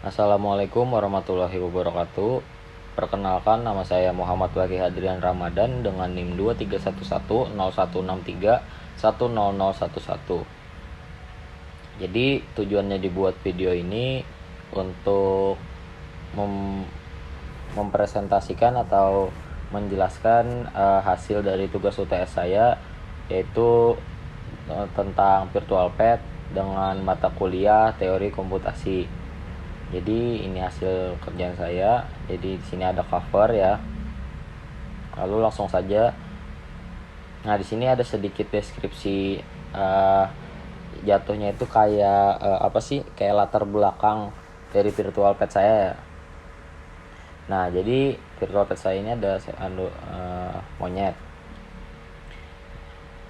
Assalamualaikum warahmatullahi wabarakatuh. Perkenalkan, nama saya Muhammad Waki Hadrian Ramadan dengan NIM 23110163100011. Jadi tujuannya dibuat video ini untuk mempresentasikan atau menjelaskan hasil dari tugas UTS saya, yaitu tentang virtual pet dengan mata kuliah teori komputasi. Jadi ini hasil kerjaan saya. Jadi di sini ada cover ya. Lalu langsung saja. Nah, di sini ada sedikit deskripsi, jatuhnya itu kayak apa sih? Kayak latar belakang dari virtual pet saya ya. Nah, jadi virtual pet saya ini ada monyet.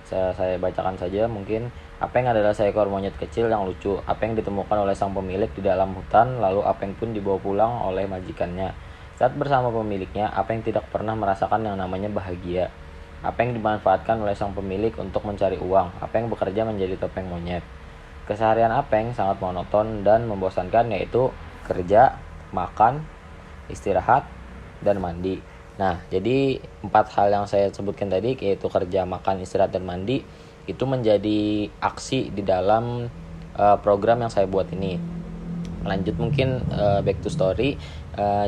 Saya bacakan saja mungkin. Apeng adalah seekor monyet kecil yang lucu. Apeng ditemukan oleh sang pemilik di dalam hutan, lalu Apeng pun dibawa pulang oleh majikannya. Saat bersama pemiliknya, Apeng tidak pernah merasakan yang namanya bahagia. Apeng dimanfaatkan oleh sang pemilik untuk mencari uang. Apeng bekerja menjadi topeng monyet. Keseharian Apeng sangat monoton dan membosankan, yaitu kerja, makan, istirahat, dan mandi. Nah, jadi 4 hal yang saya sebutkan tadi, yaitu kerja, makan, istirahat, dan mandi, itu menjadi aksi di dalam program yang saya buat ini. Lanjut mungkin back to story.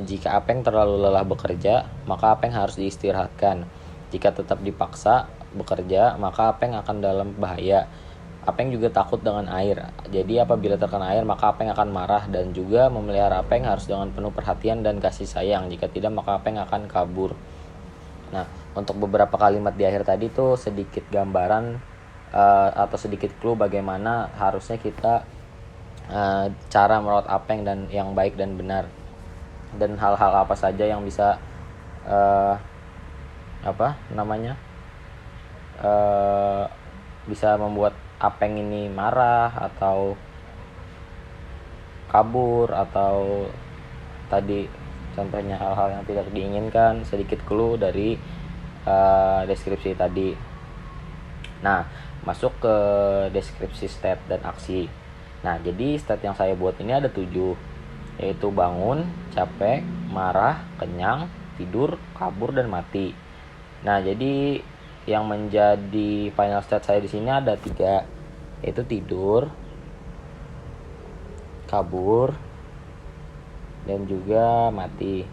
Jika Apeng terlalu lelah bekerja, maka Apeng harus diistirahatkan. Jika tetap dipaksa bekerja, maka Apeng akan dalam bahaya. Apeng juga takut dengan air. Jadi apabila terkena air, maka Apeng akan marah, dan juga memelihara Apeng harus dengan penuh perhatian dan kasih sayang. Jika tidak, maka Apeng akan kabur. Nah, untuk beberapa kalimat di akhir tadi tuh sedikit gambaran atau sedikit clue bagaimana harusnya kita cara merawat Apeng dan yang baik dan benar, dan hal-hal apa saja yang bisa bisa membuat Apeng ini marah atau kabur, atau tadi contohnya hal-hal yang tidak diinginkan. Sedikit clue dari deskripsi tadi. Nah, masuk ke deskripsi stat dan aksi. Nah, jadi stat yang saya buat ini ada 7, yaitu bangun, capek, marah, kenyang, tidur, kabur, dan mati. Nah, jadi yang menjadi final stat saya di sini ada 3, yaitu tidur, kabur, dan juga mati.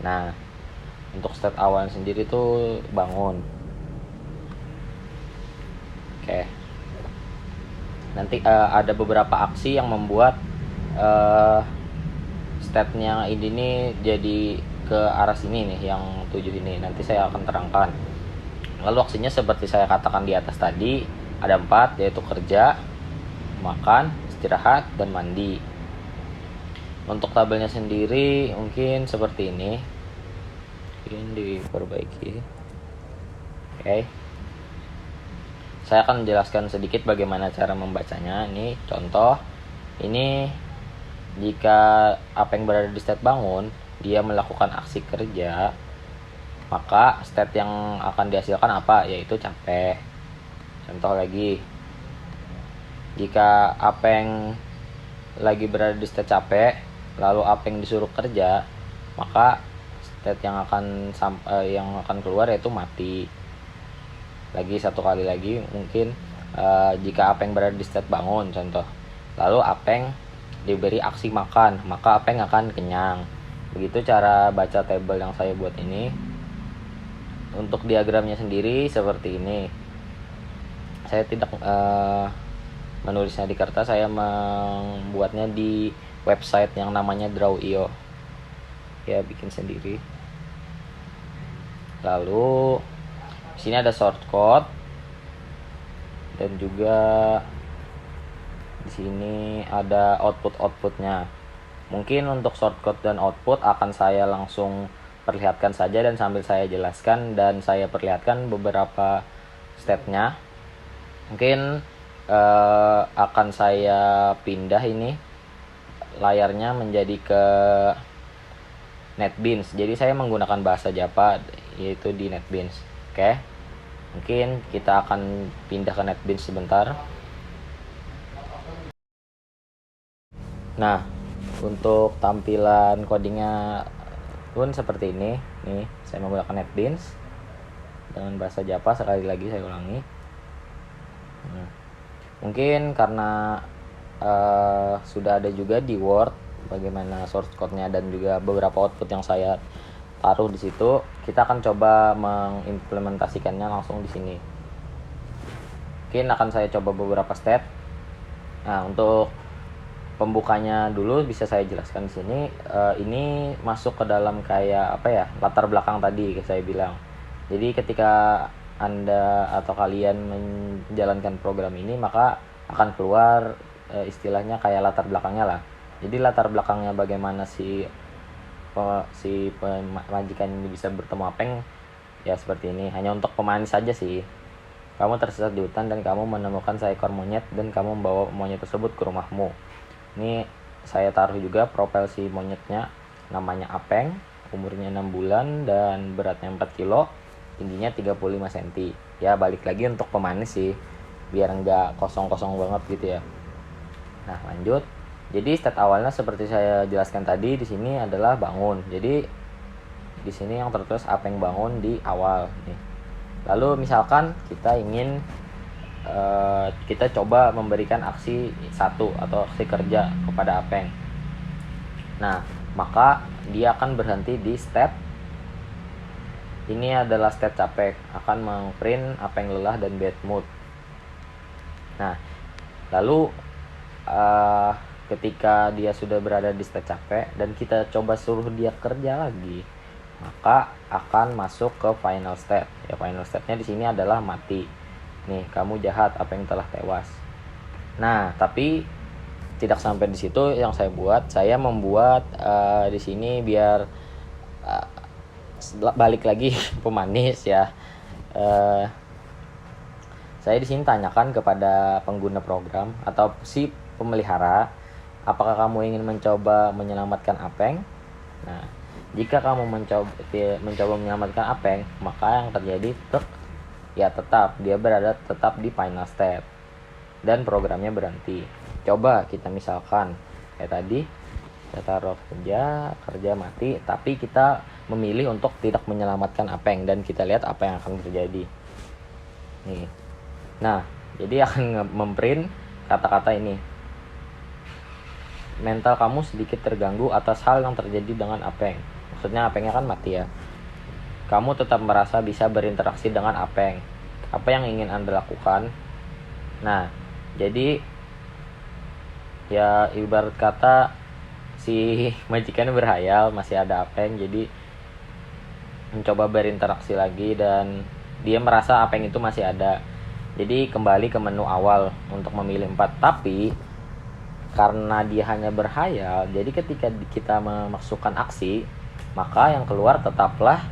Nah, untuk stat awal sendiri tuh bangun. Oke. Nanti ada beberapa aksi yang membuat statnya ini nih jadi ke arah sini nih, yang 7 ini. Nanti saya akan terangkan. Lalu aksinya seperti saya katakan di atas tadi, ada 4, yaitu kerja, makan, istirahat, dan mandi. Untuk tabelnya sendiri mungkin seperti ini. Ini diperbaiki. Oke. Saya akan menjelaskan sedikit bagaimana cara membacanya. Ini contoh. Ini jika Apeng berada di state bangun, dia melakukan aksi kerja, maka state yang akan dihasilkan apa? Yaitu capek. Contoh lagi, jika Apeng lagi berada di state capek, lalu Apeng disuruh kerja, maka state yang akan keluar yaitu mati. Lagi satu kali lagi mungkin jika Apeng berada di state bangun contoh, lalu Apeng diberi aksi makan, maka Apeng akan kenyang. Begitu cara baca tabel yang saya buat ini. Untuk diagramnya sendiri seperti ini. Saya tidak menulisnya di kertas, saya membuatnya di website yang namanya Draw.io. Ya, bikin sendiri. Lalu di sini ada shortcode, dan juga di sini ada outputnya. Mungkin untuk shortcode dan output akan saya langsung perlihatkan saja, dan sambil saya jelaskan dan saya perlihatkan beberapa stepnya. Mungkin akan saya pindah ini layarnya menjadi ke NetBeans. Jadi saya menggunakan bahasa Java, yaitu di NetBeans. Oke. Mungkin kita akan pindah ke NetBeans sebentar. Nah, untuk tampilan codingnya pun seperti ini. Nih, saya menggunakan NetBeans dengan bahasa Java. Sekali lagi saya ulangi. Mungkin karena sudah ada juga di Word bagaimana source code-nya dan juga beberapa output yang saya taruh di situ, kita akan coba mengimplementasikannya langsung di sini. Mungkin akan saya coba beberapa step. Nah, untuk pembukanya dulu bisa saya jelaskan di sini. Ini masuk ke dalam kayak apa ya, latar belakang tadi saya bilang. Jadi ketika Anda atau kalian menjalankan program ini, maka akan keluar istilahnya kayak latar belakangnya lah. Jadi latar belakangnya bagaimana si majikan ini bisa bertemu Apeng ya seperti ini. Hanya untuk pemanis saja sih. Kamu tersesat di hutan dan kamu menemukan seekor monyet dan kamu membawa monyet tersebut ke rumahmu. Ini saya taruh juga profil si monyetnya, namanya Apeng, umurnya 6 bulan dan beratnya 4 kilo, tingginya 35 cm. Ya balik lagi untuk pemanis sih, biar nggak kosong-kosong banget gitu ya. Nah lanjut. Jadi stat awalnya seperti saya jelaskan tadi di sini adalah bangun. Jadi di sini yang tertulis Apeng bangun di awal nih. Lalu misalkan kita ingin kita coba memberikan aksi 1 atau aksi kerja kepada Apeng. Nah, maka dia akan berhenti di step ini adalah step capek, akan mengprint Apeng lelah dan bad mood. Nah, lalu ketika dia sudah berada di step capek dan kita coba suruh dia kerja lagi, maka akan masuk ke final state. Ya, final state-nya di sini adalah mati. Nih, kamu jahat, Apeng telah tewas. Nah, tapi tidak sampai di situ yang saya buat. Saya membuat di sini biar balik lagi pemanis ya. Saya di sini tanyakan kepada pengguna program atau si pemelihara, apakah kamu ingin mencoba menyelamatkan Apeng? Nah, jika kamu mencoba menyelamatkan Apeng, maka yang terjadi ya dia berada tetap di final state dan programnya berhenti. Coba kita misalkan kayak tadi kita taruh kerja mati, tapi kita memilih untuk tidak menyelamatkan Apeng dan kita lihat apa yang akan terjadi nih. Nah, jadi akan memprint kata-kata ini, mental kamu sedikit terganggu atas hal yang terjadi dengan Apeng. Maksudnya Apengnya kan mati ya. Kamu tetap merasa bisa berinteraksi dengan Apeng. Apa yang ingin Anda lakukan? Nah, jadi ya ibarat kata si majikan berhayal masih ada Apeng, jadi mencoba berinteraksi lagi dan dia merasa Apeng itu masih ada. Jadi kembali ke menu awal untuk memilih 4. Tapi karena dia hanya berhayal, jadi ketika kita memasukkan aksi, maka yang keluar tetaplah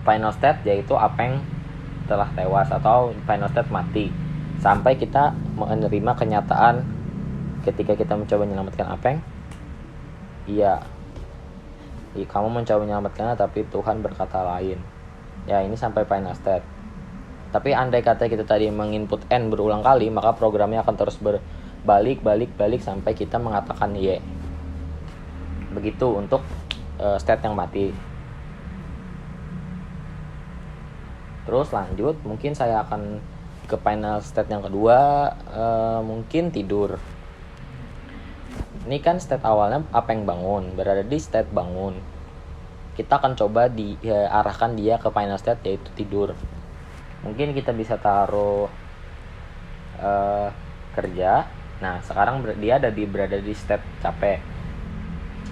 final state, yaitu Apeng telah tewas atau final state mati. Sampai kita menerima kenyataan ketika kita mencoba menyelamatkan Apeng, iya, kamu mencoba menyelamatkannya tapi Tuhan berkata lain. Ya, ini sampai final state. Tapi andai kata kita tadi menginput N berulang kali, maka programnya akan terus balik sampai kita mengatakan Y. Begitu untuk state yang mati. Terus lanjut, mungkin saya akan ke final state yang kedua, mungkin tidur. Ini kan state awalnya Apeng bangun, berada di state bangun. Kita akan coba diarahkan dia ke final state, yaitu tidur. Mungkin kita bisa taruh kerja. Nah, sekarang dia berada di state capek,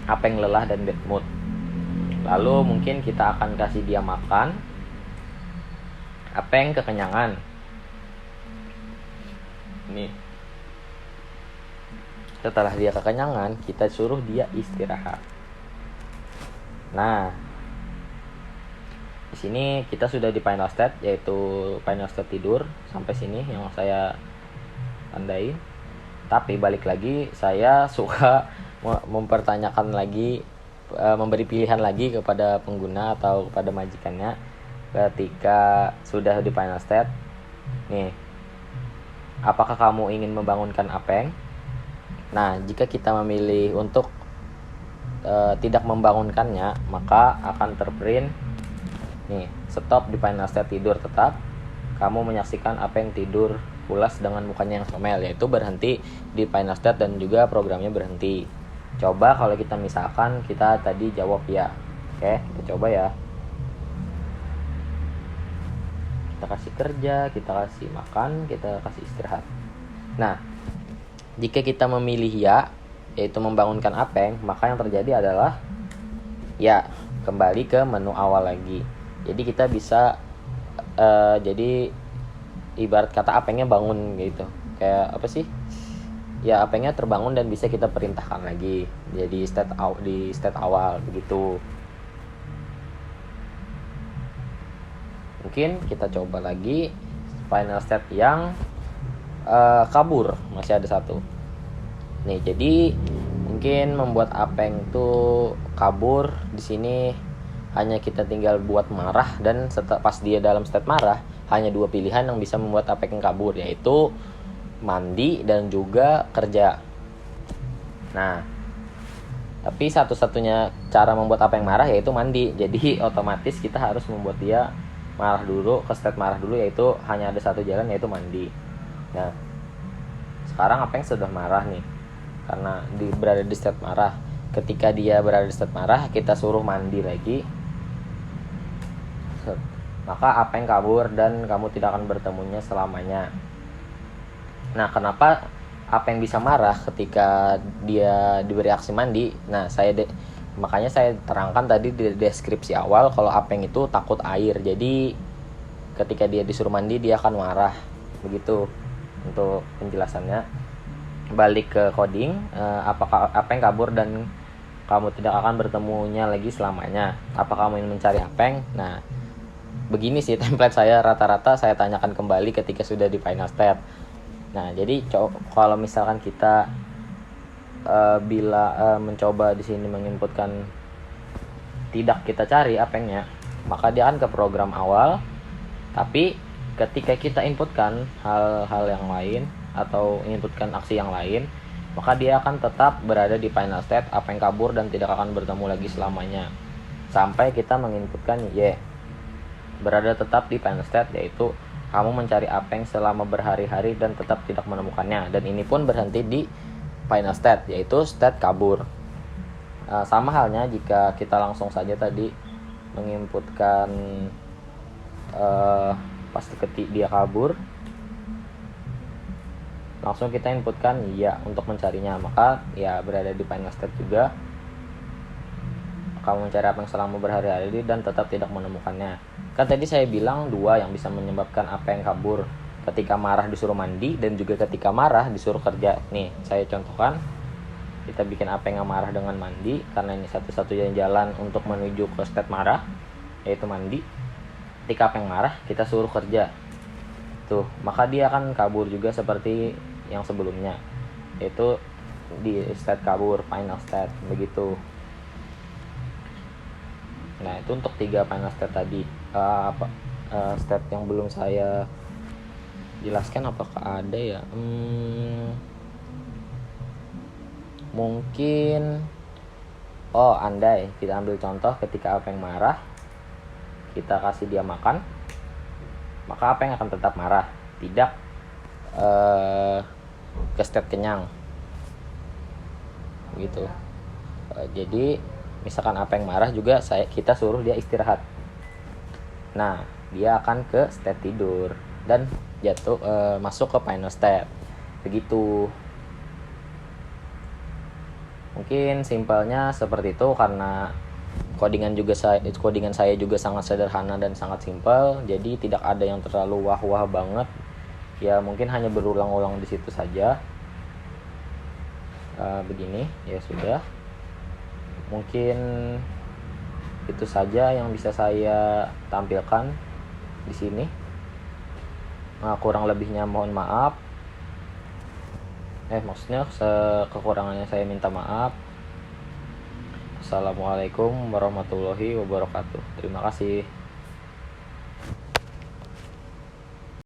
Apeng lelah dan bad mood. Lalu mungkin kita akan kasih dia makan. Apeng kekenyangan. Nih. Setelah dia kekenyangan, kita suruh dia istirahat. Nah, di sini kita sudah di final state, yaitu final state tidur. Sampai sini yang saya tandain. Tapi balik lagi, saya suka mempertanyakan lagi, memberi pilihan lagi kepada pengguna atau kepada majikannya ketika sudah di final state. Nih, apakah kamu ingin membangunkan Apeng? Nah, jika kita memilih untuk tidak membangunkannya, maka akan terprint nih, stop di final state tidur tetap. Kamu menyaksikan apa yang tidur pulas dengan mukanya yang somel, yaitu berhenti di final state dan juga programnya berhenti. Coba kalau kita misalkan kita tadi jawab ya. Oke, kita coba ya. Kita kasih kerja, kita kasih makan, kita kasih istirahat. Nah, jika kita memilih ya, yaitu membangunkan Apeng, maka yang terjadi adalah ya kembali ke menu awal lagi. Jadi kita bisa jadi ibarat kata Apengnya bangun gitu. Kayak apa sih? Ya Apengnya terbangun dan bisa kita perintahkan lagi. Jadi state awal begitu. Mungkin kita coba lagi final state yang kabur, masih ada satu. Nih, jadi mungkin membuat Apeng tuh kabur di sini hanya kita tinggal buat marah, dan pas dia dalam state marah hanya dua pilihan yang bisa membuat Apeng kabur, yaitu mandi dan juga kerja. Nah, tapi satu-satunya cara membuat Apeng marah yaitu mandi. Jadi otomatis kita harus membuat dia marah dulu, ke state marah dulu, yaitu hanya ada satu jalan, yaitu mandi. Nah, sekarang Apeng sudah marah nih karena berada di state marah. Ketika dia berada di state marah, kita suruh mandi lagi, maka Apeng kabur dan kamu tidak akan bertemunya selamanya. Nah, kenapa Apeng bisa marah ketika dia diberi aksi mandi? Nah, makanya saya terangkan tadi di deskripsi awal kalau Apeng itu takut air. Jadi ketika dia disuruh mandi dia akan marah. Begitu untuk penjelasannya. Balik ke coding, apakah Apeng kabur dan kamu tidak akan bertemunya lagi selamanya? Apa kamu ingin mencari Apeng? Nah, begini sih template saya, rata-rata saya tanyakan kembali ketika sudah di final step. Nah, jadi kalau misalkan kita mencoba di sini menginputkan tidak kita cari Apengnya, maka dia akan ke program awal. Tapi ketika kita inputkan hal-hal yang lain atau inputkan aksi yang lain, maka dia akan tetap berada di final state Apeng kabur dan tidak akan bertemu lagi selamanya, sampai kita menginputkan Y, berada tetap di final state, yaitu kamu mencari Apeng selama berhari-hari dan tetap tidak menemukannya, dan ini pun berhenti di final state, yaitu state kabur. Sama halnya jika kita langsung saja tadi menginputkan pas ketik dia kabur, langsung kita inputkan ya untuk mencarinya, maka ya berada di final state juga. Kamu mencari Apeng selama berhari-hari dan tetap tidak menemukannya. Kan tadi saya bilang dua yang bisa menyebabkan Apeng kabur, ketika marah disuruh mandi dan juga ketika marah disuruh kerja. Nih saya contohkan, kita bikin Apeng yang marah dengan mandi, karena ini satu-satunya jalan untuk menuju ke state marah, yaitu mandi. Ketika Apeng marah kita suruh kerja tuh, maka dia akan kabur juga seperti yang sebelumnya, yaitu di state kabur, final state, begitu. Nah, itu untuk 3 final state tadi. State yang belum saya jelaskan apakah ada ya? Mungkin andai kita ambil contoh ketika Apeng marah, kita kasih dia makan, maka Apeng akan tetap marah, tidak ke state kenyang gitu. Jadi misalkan Apeng marah juga kita suruh dia istirahat, nah dia akan ke state tidur dan masuk ke final state, begitu. Mungkin simpelnya seperti itu, karena codingan saya juga sangat sederhana dan sangat simpel, jadi tidak ada yang terlalu wah-wah banget. Ya mungkin hanya berulang-ulang di situ saja. Begini ya sudah. Mungkin itu saja yang bisa saya tampilkan di sini. Kurang lebihnya mohon maaf. Maksudnya kekurangannya saya minta maaf. Assalamualaikum warahmatullahi wabarakatuh. Terima kasih.